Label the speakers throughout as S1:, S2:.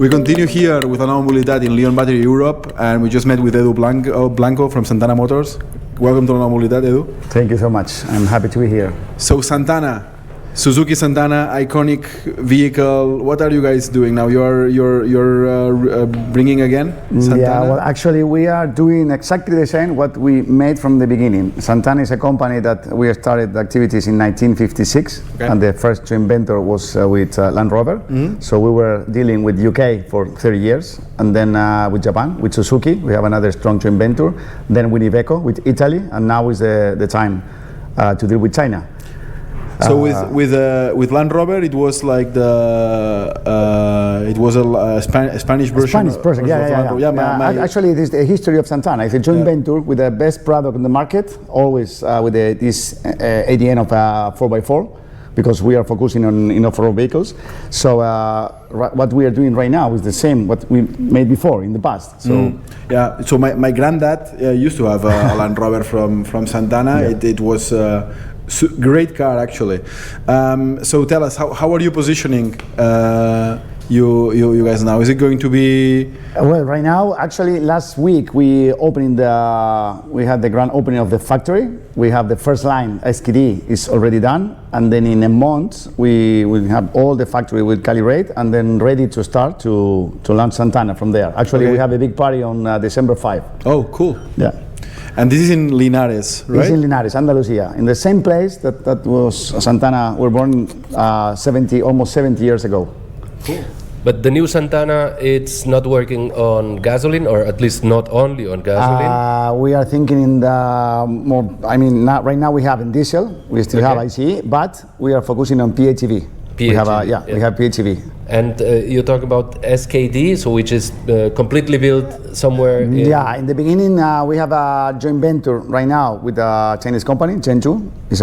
S1: We continue here with Another Mobilidad in Lyon Battery Europe, and we just met with Edu Blanco from Santana Motors. Welcome to Another Mobilidad, Edu.
S2: Thank you so much. I'm happy to be here.
S1: So Santana, Suzuki Santana, iconic vehicle. What are you guys doing now? You're bringing again Santana?
S2: Yeah, well, actually, we are doing exactly the same what we made from the beginning. Santana is a company that we started activities in 1956, and the first joint venture was with Land Rover. So we were dealing with UK for 30 years, and then with Japan, with Suzuki, we have another strong joint venture. Then with Iveco, with Italy, and now is the time to deal with China.
S1: So with Land Rover, it was like it was a Spanish version.
S2: Spanish version, yeah. Actually, it is the history of Santana. It's a joint venture with the best product in the market, always with this ADN of 4x4, because we are focusing on off-road vehicles. So what we are doing right now is the same what we made before in the past. So
S1: yeah. So my granddad used to have a Land Rover from Santana.
S2: Yeah.
S1: It was. Great car, actually. So tell us, how are you positioning you guys now? Is it going to be?
S2: Well, right now, actually, last week we had the grand opening of the factory. We have the first line SKD is already done, and then in a month we will have all the factory will calibrate and then ready to start to launch Santana from there. Actually, we have a big party on December 5.
S1: Oh, cool.
S2: Yeah.
S1: And this is in Linares, right?
S2: It's in Linares, Andalusia, in the same place that was Santana were born almost 70 years ago.
S3: Cool. But the new Santana, it's not working on gasoline, or at least not only on gasoline?
S2: We are thinking in the more, right now we have in diesel, we still have ICE, but we are focusing on PHEV. We have PHEV.
S3: And you talk about SKD, so which is completely built somewhere in...
S2: Yeah, in the beginning we have a joint venture right now with a Chinese company, Zhengzhou, is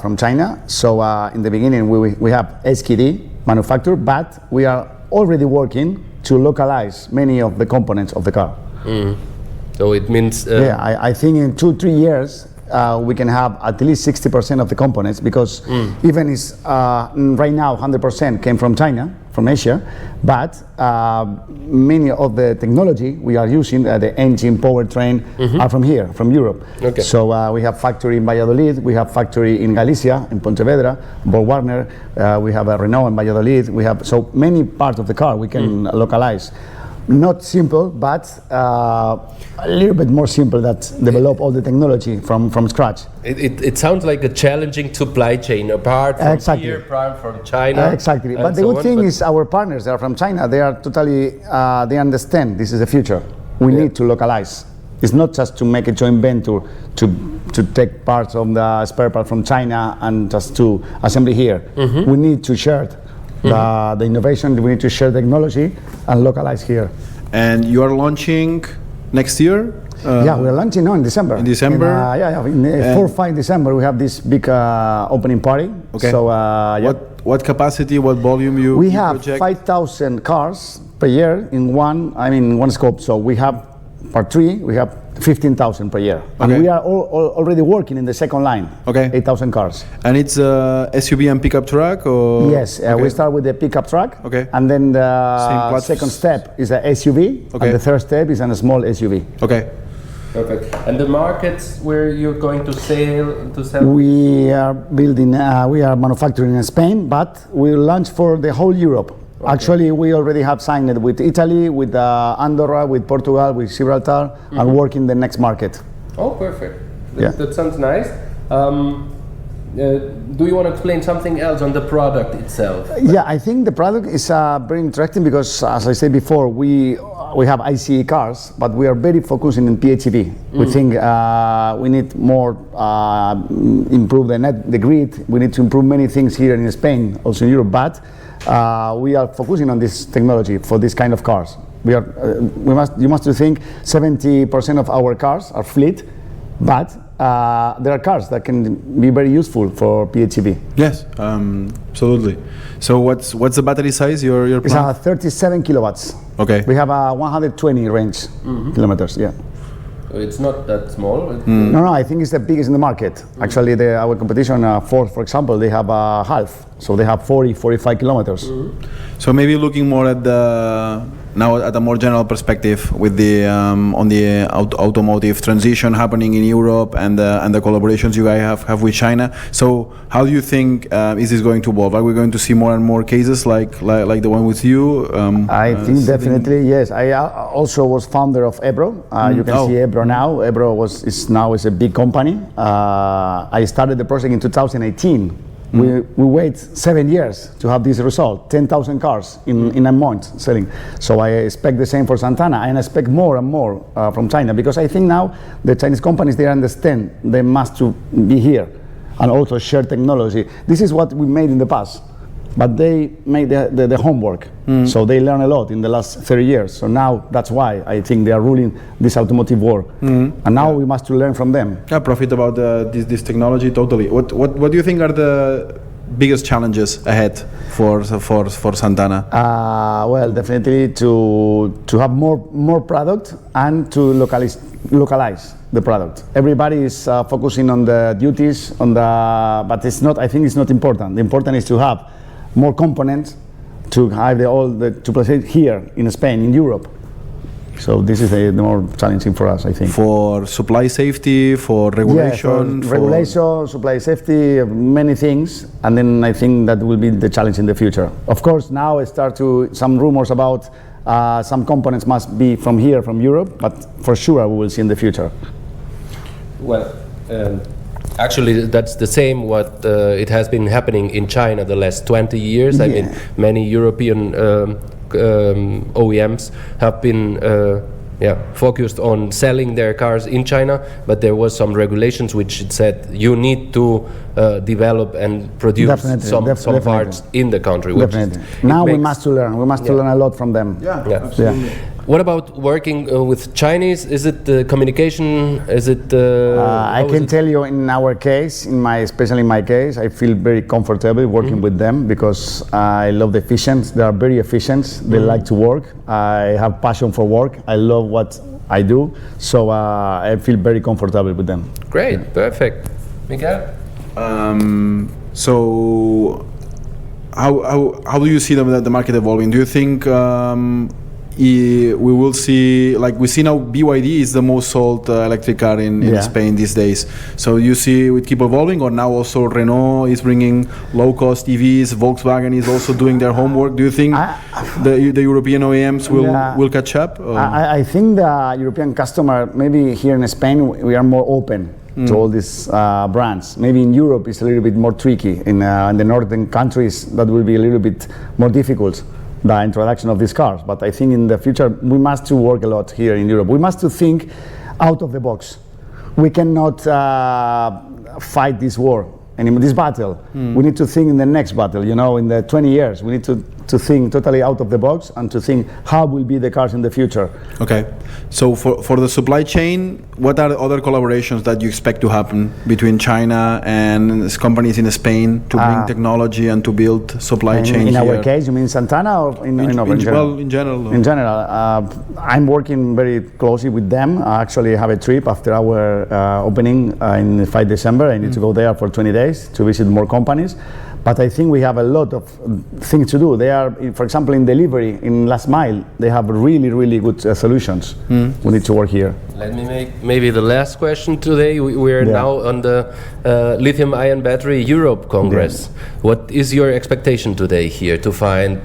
S2: from China. So in the beginning we have SKD manufactured, but we are already working to localize many of the components of the car.
S3: So it means...
S2: I think in 2-3 years we can have at least 60% of the components, because even is right now 100% came from China, from Asia, but many of the technology we are using, the engine, powertrain, are from here, from Europe.
S3: Okay.
S2: So we have factory in Valladolid, we have factory in Galicia, in Pontevedra, Warner, we have a Renault in Valladolid, we have so many parts of the car we can localize. Not simple, but a little bit more simple, that develop all the technology from scratch.
S3: It sounds like a challenging supply chain, apart from here, apart from China.
S2: Exactly, but the good thing is our partners, they are from China, they are totally, they understand this is the future. We need to localize. It's not just to make a joint venture to take parts of the spare part from China and just to assemble here. We need to share it. The innovation, we need to share technology and localize here.
S1: And you are launching next year?
S2: Yeah, we are launching now in December.
S1: In December?
S2: In 4 or 5 December we have this big opening party.
S1: Okay.
S2: So
S1: what capacity, what volume you
S2: We have
S1: project?
S2: 5,000 cars per year in one scope. So we have part 3, we have 15,000 per year. And we are already working in the second line. 8,000 cars.
S1: And it's SUV and pickup truck, or?
S2: Yes, we start with the pickup truck. And then the second step is a SUV. And the third step is a small SUV.
S1: Okay.
S3: Perfect. And the markets where you're going to sell?
S2: We are building, we are manufacturing in Spain, but we launch for the whole Europe. Actually, we already have signed it with Italy, with Andorra, with Portugal, with Gibraltar, and work in the next market.
S3: Oh, perfect. That sounds nice. Do you want to explain something else on the product itself?
S2: Yeah, I think the product is very interesting because, as I said before, we have ICE cars, but we are very focusing on PHEV. We think we need more improve the grid. We need to improve many things here in Spain, also in Europe, but we are focusing on this technology for this kind of cars. You must think 70% of our cars are fleet, but there are cars that can be very useful for PHEV.
S1: Yes, absolutely. So what's the battery size? Your
S2: It's 37 kilowatts.
S1: Okay.
S2: We have a 120 range kilometers. Yeah.
S3: It's not that small.
S2: No, I think it's the biggest in the market. Actually, our competition, Ford, for example, they have half. So they have 40, 45 kilometers.
S1: So maybe looking more at now at a more general perspective with the on the automotive transition happening in Europe and the collaborations you guys have with China. So how do you think is this going to evolve? Are we going to see more and more cases like the one with you?
S2: I think definitely yes. I also was founder of Ebro. You can see Ebro now. Ebro is now a big company. I started the project in 2018. We wait 7 years to have this result, 10,000 cars in a month selling. So I expect the same for Santana, and I expect more and more from China, because I think now the Chinese companies, they understand they must to be here and also share technology. This is what we made in the past, but they made the homework. So they learn a lot in the last 30 years. So now that's why I think they are ruling this automotive war. And now we must to learn from them.
S1: Yeah, profit about this technology totally. What do you think are the biggest challenges ahead for Santana?
S2: Well, definitely to have more product and to localize the product. Everybody is focusing on the duties, but it's not. I think it's not important. The important is to have more components to have to place it here in Spain, in Europe. So this is the more challenging for us, I think.
S1: For supply safety, for regulation?
S2: Yeah, for regulation, supply safety, many things. And then I think that will be the challenge in the future. Of course, now I start some rumors about some components must be from here, from Europe, but for sure we will see in the future.
S3: Well, actually, that's the same what it has been happening in China the last 20 years. I mean, many European OEMs have been focused on selling their cars in China, but there was some regulations which said you need to develop and produce some parts in the country.
S2: Now we must learn. We must learn a lot from them.
S3: What about working with Chinese? Is it communication? Is it?
S2: I can tell you, in our case, especially in my case, I feel very comfortable working with them, because I love the efficiency. They are very efficient. They like to work. I have passion for work. I love what I do, so I feel very comfortable with them.
S3: Great, perfect, Miguel.
S1: So, how do you see the market evolving? Do you think? We will see, like we see now, BYD is the most sold electric car in Spain these days. So you see it keep evolving, or now also Renault is bringing low-cost EVs, Volkswagen is also doing their homework. Do you think the European OEMs will catch up?
S2: I think the European customer, maybe here in Spain, we are more open to all these brands. Maybe in Europe it's a little bit more tricky. In the northern countries, that will be a little bit more difficult, the introduction of these cars. But I think in the future we must to work a lot here in Europe. We must to think out of the box. We cannot fight this war anymore, this battle. We need to think in the next battle, in the 20 years. We need to think totally out of the box and to think how will be the cars in the future.
S1: Okay, so for the supply chain, what are the other collaborations that you expect to happen between China and companies in Spain to bring technology and to build supply chain
S2: in
S1: here?
S2: our case, you mean Santana, or in general?
S1: Well, in general.
S2: In general, I'm working very closely with them. I actually have a trip after our opening in 5 December. I need to go there for 20 days to visit more companies. But I think we have a lot of things to do. They are, for example, in delivery, in last mile, they have really, really good solutions. We need to work here.
S3: Let me make maybe the last question today. We are now on the Lithium-ion Battery Europe Congress. What is your expectation today here to find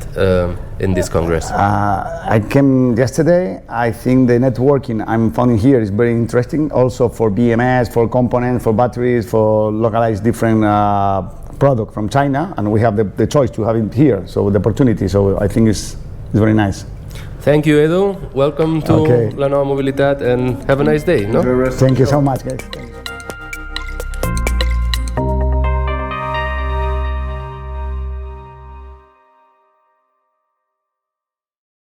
S3: in this Congress?
S2: I came yesterday. I think the networking I'm finding here is very interesting, also for BMS, for components, for batteries, for localized different product from China, and we have the choice to have it here, so the opportunity. So I think it's very nice.
S3: Thank you, Edu. Welcome to La Nova Mobilidad, and have a nice day. No?
S2: Thank you so much, guys.